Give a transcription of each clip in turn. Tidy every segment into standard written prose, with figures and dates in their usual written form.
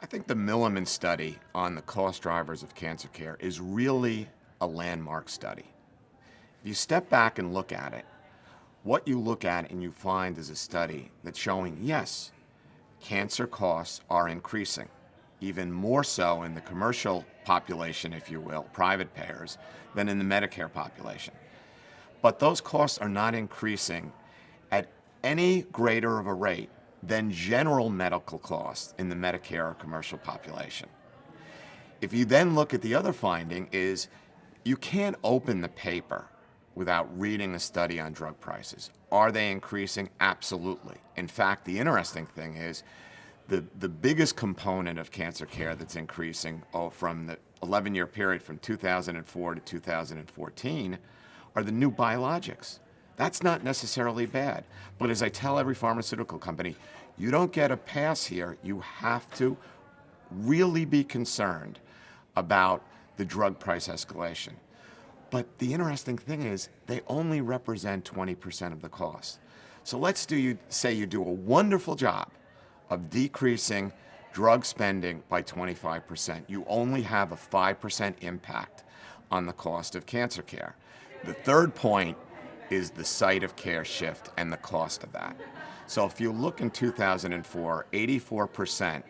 I think the Milliman study on the cost drivers of cancer care is really a landmark study. If you step back and look at it, what you look at and you find is a study that's showing, yes, cancer costs are increasing, even more so in the commercial population, if you will, private payers, than in the Medicare population. But those costs are not increasing at any greater of a rate than general medical costs in the Medicare or commercial population. If you then look at the other finding is you can't open the paper without reading the study on drug prices. Are they increasing? Absolutely. In fact, the interesting thing is the biggest component of cancer care that's increasing from the 11-year period from 2004 to 2014 are the new biologics. That's not necessarily bad. But as I tell every pharmaceutical company, you don't get a pass here. You have to really be concerned about the drug price escalation. But the interesting thing is they only represent 20% of the cost. So let's say you do a wonderful job of decreasing drug spending by 25%. You only have a 5% impact on the cost of cancer care. The third point is the site of care shift and the cost of that. So if you look in 2004, 84%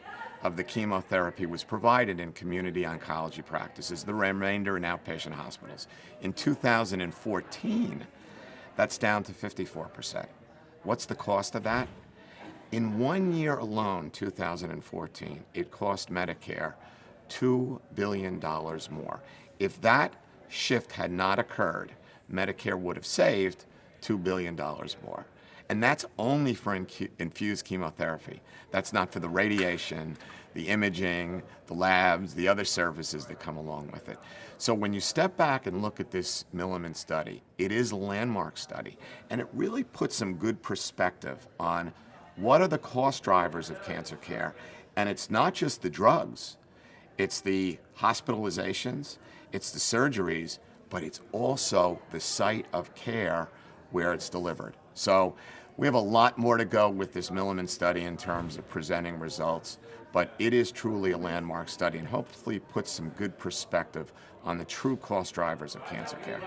of the chemotherapy was provided in community oncology practices, the remainder in outpatient hospitals. In 2014, that's down to 54%. What's the cost of that? In 1 year alone, 2014, it cost Medicare $2 billion more. If that shift had not occurred, Medicare would have saved $2 billion more. And that's only for infused chemotherapy. That's not for the radiation, the imaging, the labs, the other services that come along with it. So when you step back and look at this Milliman study, it is a landmark study, and it really puts some good perspective on what are the cost drivers of cancer care. And it's not just the drugs, it's the hospitalizations, it's the surgeries, but it's also the site of care where it's delivered. So we have a lot more to go with this Milliman study in terms of presenting results, but it is truly a landmark study and hopefully puts some good perspective on the true cost drivers of cancer care.